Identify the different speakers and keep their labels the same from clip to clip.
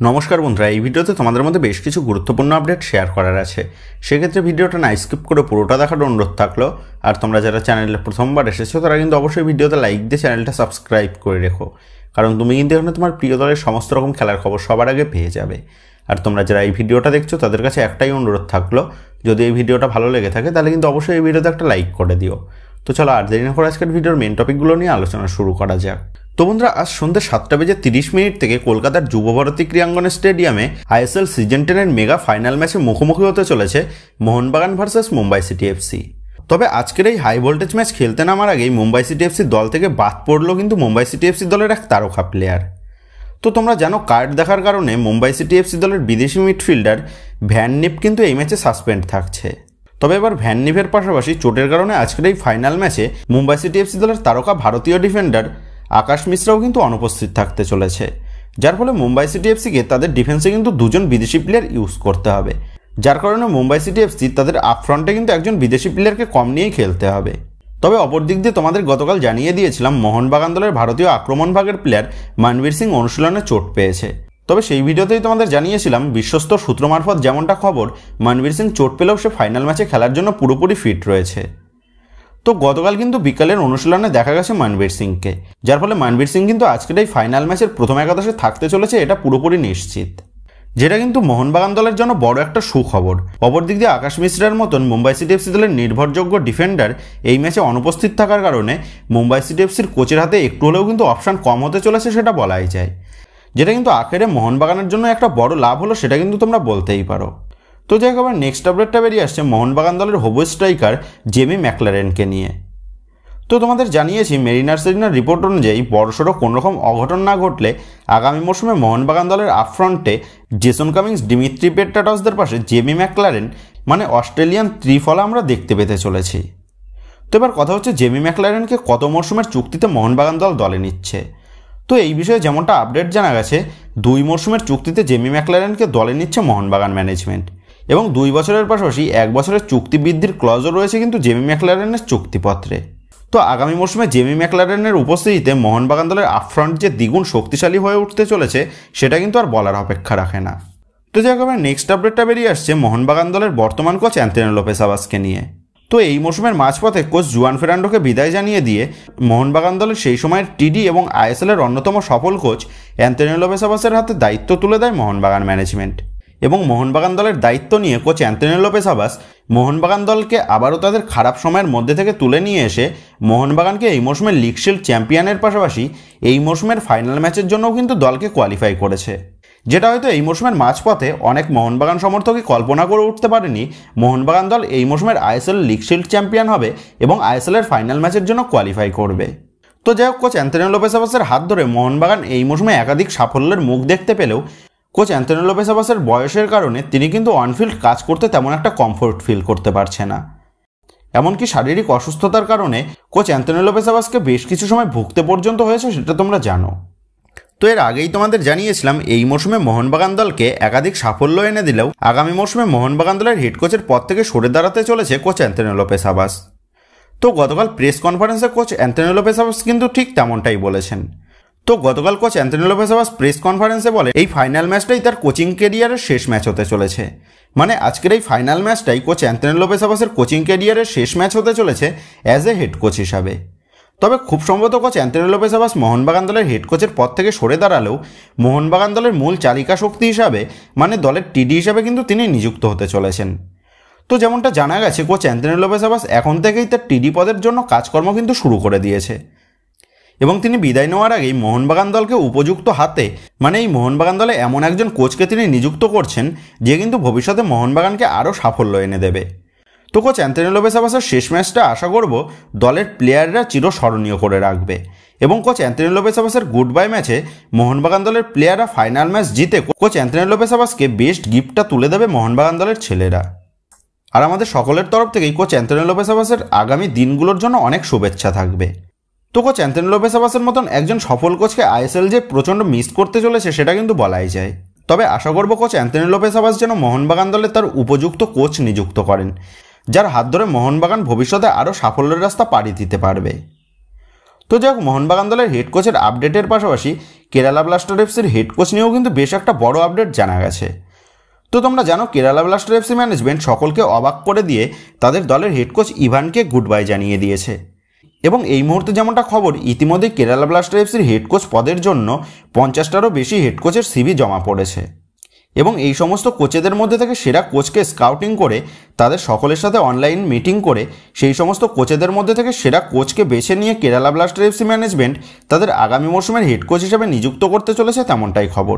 Speaker 1: নমস্কার বন্ধুরা, এই ভিডিওতে তোমাদের মধ্যে বেশ কিছু গুরুত্বপূর্ণ আপডেট শেয়ার করার আছে। সেক্ষেত্রে ভিডিওটা না স্কিপ করে পুরোটা দেখার অনুরোধ থাকলো। আর তোমরা যারা চ্যানেলে প্রথমবার এসেছো তারা কিন্তু অবশ্যই ভিডিওতে লাইক দিয়ে চ্যানেলটা সাবস্ক্রাইব করে রেখো, কারণ তুমি কিন্তু এখানে তোমার প্রিয় দলের সমস্ত রকম খেলার খবর সবার আগে পেয়ে যাবে। আর তোমরা যারা এই ভিডিওটা দেখছো তাদের কাছে একটাই অনুরোধ থাকলো, যদি এই ভিডিওটা ভালো লেগে থাকে তাহলে কিন্তু অবশ্যই এই ভিডিওতে একটা লাইক করে দিও। তো চলো আর দেরি না করে আজকের ভিডিওর মেন টপিকগুলো নিয়ে আলোচনা শুরু করা যাক। তো বন্ধুরা, আজ সন্ধ্যে 7:30 থেকে কলকাতার যুবভারতী ক্রীড়াঙ্গন স্টেডিয়ামে আইএসএল সিজন 10-এর মেগা ফাইনাল ম্যাচে মুখোমুখি হতে চলেছে Mohun Bagan versus Mumbai city FC. তবে আজকের এই হাই ভোল্টেজ ম্যাচ খেলতে নামার আগেই মুম্বাই সিটি এফসি দল থেকে বাদ পড়লো কিন্তু মুম্বাই সিটি এফসি দলের এক তারকা প্লেয়ার। তো তোমরা জানো, কার্ড দেখার কারণে মুম্বাই সিটি এফসি দলের বিদেশি মিডফিল্ডার ভ্যান নিপ কিন্তু এই ম্যাচে সাসপেন্ড থাকছে। তবে এবার ভ্যান নিপের পাশাপাশি চোটের কারণে আজকের এই ফাইনাল ম্যাচে মুম্বাই সিটি এফসি দলের তারকা ভারতীয় ডিফেন্ডার আকাশ মিশ্রাও কিন্তু অনুপস্থিত থাকতে চলেছে, যার ফলে মুম্বাই সিটি এফসিকে তাদের ডিফেন্সে কিন্তু দুজন বিদেশি প্লেয়ার ইউজ করতে হবে, যার কারণে মুম্বাই সিটি এফসি তাদের আপফ্রন্টে কিন্তু একজন বিদেশি প্লেয়ারকে কম নিয়েই খেলতে হবে। তবে অপর দিক দিয়ে তোমাদের গতকাল জানিয়ে দিয়েছিলাম মোহনবাগান দলের ভারতীয় আক্রমণ ভাগের প্লেয়ার মনবীর সিং অনুশীলনে চোট পেয়েছে। তবে সেই ভিডিওতেই তোমাদের জানিয়েছিলাম বিশ্বস্ত সূত্র মারফত যেমনটা খবর, মনবীর সিং চোট পেলেও সে ফাইনাল ম্যাচে খেলার জন্য পুরোপুরি ফিট রয়েছে। তো গতকাল কিন্তু বিকালের অনুশীলনে দেখা গেছে মনবীর সিংকে, যার ফলে মনবীর সিং কিন্তু আজকের এই ফাইনাল ম্যাচের প্রথম একাদশে থাকতে চলেছে, এটা পুরোপুরি নিশ্চিত, যেটা কিন্তু মোহনবাগান দলের জন্য বড় একটা সুখবর। অপর দিক দিয়ে আকাশ মিশ্রার মতন মুম্বাই সিটি এফসি দলের নির্ভরযোগ্য ডিফেন্ডার এই ম্যাচে অনুপস্থিত থাকার কারণে মুম্বাই সিটি এফসির কোচের হাতে একটু হলেও কিন্তু অপশান কম হতে চলেছে, সেটা বলাই যায়। যেটা কিন্তু আখেরে মোহনবাগানের জন্য একটা বড় লাভ হলো, সেটা কিন্তু তোমরা বলতেই পারো। তো যাই হোক, আবার নেক্সট আপডেটটা বেরিয়ে আসছে মোহনবাগান দলের হবু স্ট্রাইকার জেমি ম্যাকলারেনকে নিয়ে। তো তোমাদের জানিয়েছি মেরিনার সেরিনার রিপোর্ট অনুযায়ী বড়সড় কোনোরকম অঘটন না ঘটলে আগামী মরশুমে মোহনবাগান দলের আপফ্রন্টে জেসন কামিংস, ডিমিত্রি পেট্রাটসদের পাশে জেমি ম্যাকলারেন মানে অস্ট্রেলিয়ান ত্রিফলা আমরা দেখতে পেতে চলেছি। তো এবার কথা হচ্ছে, জেমি ম্যাকলারেনকে কত মরশুমের চুক্তিতে মোহনবাগান দলে নিচ্ছে। তো এই বিষয়ে যেমনটা আপডেট জানা গেছে, 2 মরশুমের চুক্তিতে জেমি ম্যাকলারেনকে দলে নিচ্ছে মোহনবাগান ম্যানেজমেন্ট, এবং 2 বছরের পাশাপাশি 1 বছরের চুক্তি বৃদ্ধির ক্লজও রয়েছে কিন্তু জেমি ম্যাকলারেনের চুক্তিপত্রে। তো আগামী মরশুমে জেমি ম্যাকলারেনের উপস্থিতিতে মোহনবাগান দলের আপফ্রন্ট যে দ্বিগুণ শক্তিশালী হয়ে উঠতে চলেছে, সেটা কিন্তু আর বলার অপেক্ষা রাখে না। তো যাই হোক, নেক্সট আপডেটটা বেরিয়ে আসছে মোহনবাগান দলের বর্তমান কোচ অ্যান্থনি লোপেস আবাসকে নিয়ে। তো এই মরশুমের মাঝপথে কোচ জুয়ান ফেরান্ডোকে বিদায় জানিয়ে দিয়ে মোহনবাগান দলের সেই সময়ের টিডি এবং আইএসএলের অন্যতম সফল কোচ অ্যান্থনি লোপেস আবাসের হাতে দায়িত্ব তুলে দেয় মোহনবাগান ম্যানেজমেন্ট। এবং মোহনবাগান দলের দায়িত্ব নিয়ে কোচ অ্যান্থনি লোপেস আবাস মোহনবাগান দলকে আবারও তাদের খারাপ সময়ের মধ্যে থেকে তুলে নিয়ে এসে মোহনবাগানকে এই মরশুমের লিগ শিল্ড চ্যাম্পিয়নের পাশাপাশি এই মরশুমের ফাইনাল ম্যাচের জন্যও কিন্তু দলকে কোয়ালিফাই করেছে, যেটা হয়তো এই মরশুমের মাঝপথে অনেক মোহনবাগান সমর্থকই কল্পনা করে উঠতে পারেনি মোহনবাগান দল এই মরশুমের আইএসএল লিগ শিল্ড চ্যাম্পিয়ন হবে এবং আইএসএলের ফাইনাল ম্যাচের জন্য কোয়ালিফাই করবে। তো যাই হোক, কোচ অ্যান্থনি লোপেস আবাসের হাত ধরে মোহনবাগান এই মরশুমে একাধিক সাফল্যের মুখ দেখতে পেলেও কোচ অ্যান্থনি লোপেস আবাসের বয়সের কারণে তিনি কিন্তু অনফিল্ড কাজ করতে তেমন একটা কমফোর্ট ফিল করতে পারছে না। এমনকি শারীরিক অসুস্থতার কারণে কোচ অ্যান্থনি লোপেস আবাসকে বেশ কিছু সময় ভুগতে পর্যন্ত হয়েছে, সেটা তোমরা জানো। তো এর আগেই তোমাদের জানিয়েছিলাম এই মরশুমে মোহনবাগান দলকে একাধিক সাফল্য এনে দিলেও আগামী মরশুমে মোহনবাগান দলের হেড কোচের পদ থেকে সরে দাঁড়াতে চলেছে কোচ অ্যান্থনি লোপেস আবাস। তো গতকাল প্রেস কনফারেন্সে কোচ অ্যান্থনি লোপেস আবাস কিন্তু ঠিক তেমনটাই বলেছেন। তো গতকাল কোচ অ্যান্থনি লোপেস আবাস প্রেস কনফারেন্সে বলে এই ফাইনাল ম্যাচটাই তার কোচিং ক্যারিয়ারের শেষ ম্যাচ হতে চলেছে। মানে আজকের এই ফাইনাল ম্যাচটাই কোচ অ্যান্থনি লোপেস আবাসের কোচিং ক্যারিয়ারের শেষ ম্যাচ হতে চলেছে অ্যাজ এ হেড কোচ হিসাবে। তবে খুব সম্ভবত কোচ অ্যান্থনি লোপেস আবাস মোহনবাগান দলের হেড কোচের পদ থেকে সরে দাঁড়ালেও মোহনবাগান দলের মূল চালিকা শক্তি হিসাবে মানে দলের টিডি হিসাবে কিন্তু তিনি নিযুক্ত হতে চলেছেন। তো যেমনটা জানা গেছে, কোচ অ্যান্থনি লোপেস আবাস এখন থেকেই তার টিডি পদের জন্য কাজকর্ম কিন্তু শুরু করে দিয়েছে, এবং তিনি বিদায় নেওয়ার আগেই মোহনবাগান দলকে উপযুক্ত হাতে মানে এই মোহনবাগান দলে এমন একজন কোচকে তিনি নিযুক্ত করছেন যে কিন্তু ভবিষ্যতে মোহনবাগানকে আরও সাফল্য এনে দেবে। তো কোচ অ্যান্থনি লোপেস আবাসের শেষ ম্যাচটা আশা করব দলের প্লেয়াররা চিরস্মরণীয় করে রাখবে, এবং কোচ অ্যান্থনি লোপেস আবাসের গুড বাই ম্যাচে মোহনবাগান দলের প্লেয়াররা ফাইনাল ম্যাচ জিতে কোচ অ্যান্থনি লোপেস আবাসকে বেস্ট গিফটটা তুলে দেবে মোহনবাগান দলের ছেলেরা। আর আমাদের সকলের তরফ থেকেই কোচ অ্যান্থনি লোপেস আবাসের আগামী দিনগুলোর জন্য অনেক শুভেচ্ছা থাকবে। তো কোচ অ্যান্থনি লোপেস আবাসের মতন একজন সফল কোচকে আইএসএল যে প্রচণ্ড মিস করতে চলেছে, সেটা কিন্তু বলাই যায়। তবে আশা করব কোচ অ্যান্থনি লোপেস আবাস যেন মোহনবাগান দলে তার উপযুক্ত কোচ নিযুক্ত করেন, যার হাত ধরে মোহনবাগান ভবিষ্যতে আরও সাফল্যের রাস্তা পাড়ি দিতে পারবে। তো যাই হোক, মোহনবাগান দলের হেড কোচের আপডেটের পাশাপাশি কেরালা ব্লাস্টার এফসির হেড কোচ নিয়েও কিন্তু বেশ একটা বড় আপডেট জানা গেছে। তো তোমরা জানো কেরালা ব্লাস্টার এফসি ম্যানেজমেন্ট সকলকে অবাক করে দিয়ে তাদের দলের হেড কোচ ইভানকে গুড বাই জানিয়ে দিয়েছে। এবং এই মুহূর্তে যেমনটা খবর, ইতিমধ্যেই কেরালা ব্লাস্টার এফসির হেড কোচ পদের জন্য 50টারও বেশি হেড কোচের সিভি জমা পড়েছে। এবং এই সমস্ত কোচেদের মধ্যে থেকে সেরা কোচকে স্কাউটিং করে তাদের সকলের সাথে অনলাইন মিটিং করে সেই সমস্ত কোচেদের মধ্যে থেকে সেরা কোচকে বেছে নিয়ে কেরালা ব্লাস্টার এফসি ম্যানেজমেন্ট তাদের আগামী মরশুমের হেড কোচ হিসেবে নিযুক্ত করতে চলেছে, তেমনটাই খবর।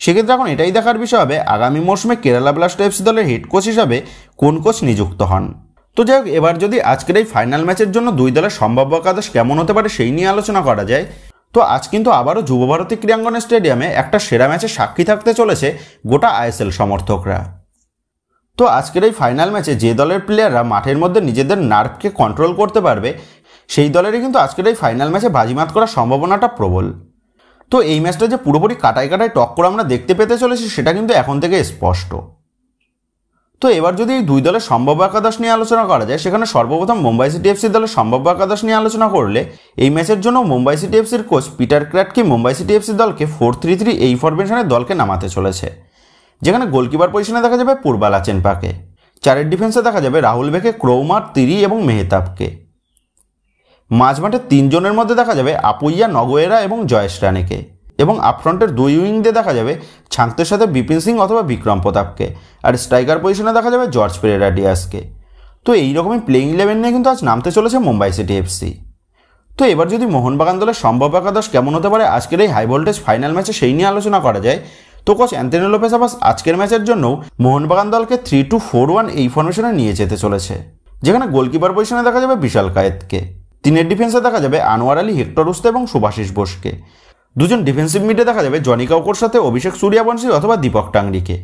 Speaker 1: সেক্ষেত্রে এখন এটাই দেখার বিষয় হবে আগামী মরশুমে কেরালা ব্লাস্টার এফসি দলের হেড কোচ হিসাবে কোন কোচ নিযুক্ত হন। তো যাই হোক, এবার যদি আজকের এই ফাইনাল ম্যাচের জন্য দুই দলের সম্ভাব্য একাদশ কেমন হতে পারে সেই নিয়ে আলোচনা করা যায়, তো আজ কিন্তু আবারও যুবভারতী ক্রীড়াঙ্গন স্টেডিয়ামে একটা সেরা ম্যাচে সাক্ষী থাকতে চলেছে গোটা আইএসএল সমর্থকরা। তো আজকের এই ফাইনাল ম্যাচে যে দলের প্লেয়াররা মাঠের মধ্যে নিজেদের নার্ভকে কন্ট্রোল করতে পারবে সেই দলেরই কিন্তু আজকের এই ফাইনাল ম্যাচে বাজিমাত করার সম্ভাবনাটা প্রবল। তো এই ম্যাচটা যে পুরোপুরি কাটায় কাটায় টক্কর আমরা দেখতে পেতে চলেছি সেটা কিন্তু এখন থেকে স্পষ্ট। তো এবার যদি এই দুই দলের সম্ভাব্য একাদশ নিয়ে আলোচনা করা যায়, সেখানে সর্বপ্রথম মুম্বাই সিটি এফসি দলের সম্ভাব্য একাদশ নিয়ে আলোচনা করলে এই ম্যাচের জন্য মুম্বাই সিটি এফসির coach Peter Kratky Mumbai city FC দলকে 4-3-3 এই ফরমেশনে দলকে নামাতে চলেছে, যেখানে গোলকিপার পজিশনে দেখা যাবে পূর্বালা চেনপাকে, 4-এর ডিফেন্সে দেখা যাবে রাহুল বেকে, ক্রৌমার, তিরি এবং মেহতাবকে। মাঝমাঠে 3 জনের মধ্যে দেখা যাবে আপুইয়া, নগোয়েরা এবং জয়েশ রানেকে, এবং আপফ্রন্টের 2 উইং দিয়ে দেখা যাবে ছাংতের সাথে বিপিন সিং অথবা বিক্রম প্রতাপকে, আর স্ট্রাইকার পজিশনে দেখা যাবে জর্জ পেরেরা ডিয়াসকে। তো এইরকমই প্লেইং 11 নিয়ে কিন্তু আজ নামতে চলেছে মুম্বাই সিটি এফসি। তো এবার যদি মোহনবাগান দলের সম্ভাব্য একাদশ কেমন হতে পারে আজকের এই হাই ভোল্টেজ ফাইনাল ম্যাচে সেই নিয়ে আলোচনা করা যায়, তো কোচ অ্যান্থনি লোপেজ আবাস আজকের ম্যাচের জন্যও মোহনবাগান দলকে 3-2-4-1 এই ফরমেশনে নিয়ে যেতে চলেছে, যেখানে গোলকিপার পজিশনে দেখা যাবে বিশাল কায়েতকে, 3-এর ডিফেন্সে দেখা যাবে আনোয়ার আলী, হেক্টর রুস্তে এবং সুভাশিস বোসকে, 2 জন ডিফেন্সিভ মিডে দেখা যাবে জনি কাউকোর সাথে অভিষেক সূর্যবংশী অথবা দীপক টাংরিকে,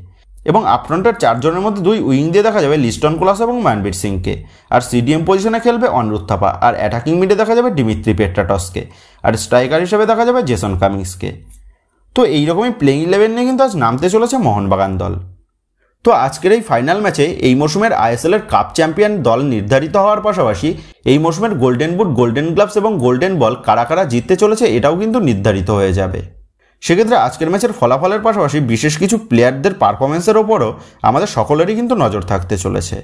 Speaker 1: এবং আপফ্রন্টের 4 জনের মধ্যে 2 উইং দিয়ে দেখা যাবে লিস্টন কোলাস এবং মানবীর সিংকে, আর সিডিএম পজিশনে খেলবে অনিরুদ্ধ থাপা, আর অ্যাটাকিং মিডে দেখা যাবে ডিমিত্রি পেট্রাটসকে, আর স্ট্রাইকার হিসেবে দেখা যাবে জেসন কামিংসকে। তো এইরকমই প্লেইং 11 নিয়ে কিন্তু আজ নামতে চলেছে মোহনবাগান দল। তো আজকের এই ফাইনাল ম্যাচে এই মরশুমের আইএসএলের কাপ চ্যাম্পিয়ন দল নির্ধারিত হওয়ার পাশাপাশি এই মরশুমের গোল্ডেন বুট, গোল্ডেন গ্লাভস এবং গোল্ডেন বল কারা কারা জিততে চলেছে এটাও কিন্তু নির্ধারিত হয়ে যাবে। সেক্ষেত্রে আজকের ম্যাচের ফলাফলের পাশাপাশি বিশেষ কিছু প্লেয়ারদের পারফরমেন্সের ওপরও আমাদের সকলেরই কিন্তু নজর থাকতে চলেছে।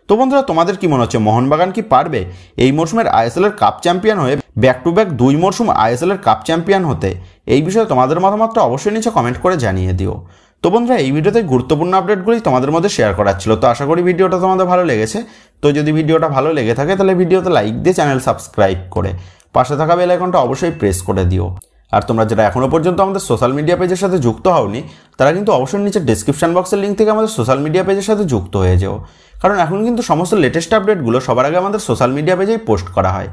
Speaker 1: তো বন্ধুরা, তোমাদের কি মনে হচ্ছে মোহনবাগান কি পারবে এই মরশুমের আইএসএলের কাপ চ্যাম্পিয়ন হয়ে ব্যাক টু ব্যাক 2 মরশুম আইএসএলের কাপ চ্যাম্পিয়ন হতে? এই বিষয়ে তোমাদের মতামতটা অবশ্যই নিচে কমেন্ট করে জানিয়ে দিও। তো বন্ধুরা, এই ভিডিওতে গুরুত্বপূর্ণ আপডেটগুলি তোমাদের মধ্যে শেয়ার করার ছিল। তো আশা করি ভিডিওটা তোমাদের ভালো লেগেছে। তো যদি ভিডিওটা ভালো লেগে থাকে তাহলে ভিডিওতে লাইক দিয়ে চ্যানেল সাবস্ক্রাইব করে পাশে থাকা বেল আইকনটা অবশ্যই প্রেস করে দিও। আর তোমরা যারা এখনও পর্যন্ত আমাদের সোশ্যাল মিডিয়া পেজের সাথে যুক্ত হওনি তারা কিন্তু অবশ্যই নিচে ডেসক্রিপশন বক্সের লিঙ্ক থেকে আমাদের সোশ্যাল মিডিয়া পেজের সাথে যুক্ত হয়ে যাও, কারণ এখন কিন্তু সমস্ত লেটেস্ট আপডেটগুলো সবার আগে আমাদের সোশ্যাল মিডিয়া পেজেই পোস্ট করা হয়।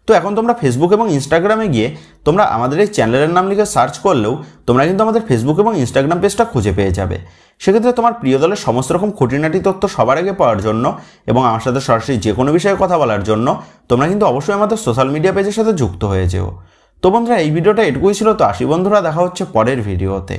Speaker 1: তো এখন তোমরা ফেসবুক এবং ইনস্টাগ্রামে গিয়ে তোমরা আমাদের এই চ্যানেলের নাম লিখে সার্চ করলেও তোমরা কিন্তু আমাদের ফেসবুক এবং ইনস্টাগ্রাম পেজটা খুঁজে পেয়ে যাবে। সেক্ষেত্রে তোমার প্রিয় দলের সমস্ত রকম খুঁটিনাটি তথ্য সবার আগে পাওয়ার জন্য এবং আমার সাথে সরাসরি যে কোনো বিষয়ে কথা বলার জন্য তোমরা কিন্তু অবশ্যই আমাদের সোশ্যাল মিডিয়া পেজের সাথে যুক্ত হয়ে যেও। তো বন্ধুরা, এই ভিডিওটা এটুকুই ছিল। তো আসি বন্ধুরা, দেখা হচ্ছে পরের ভিডিওতে।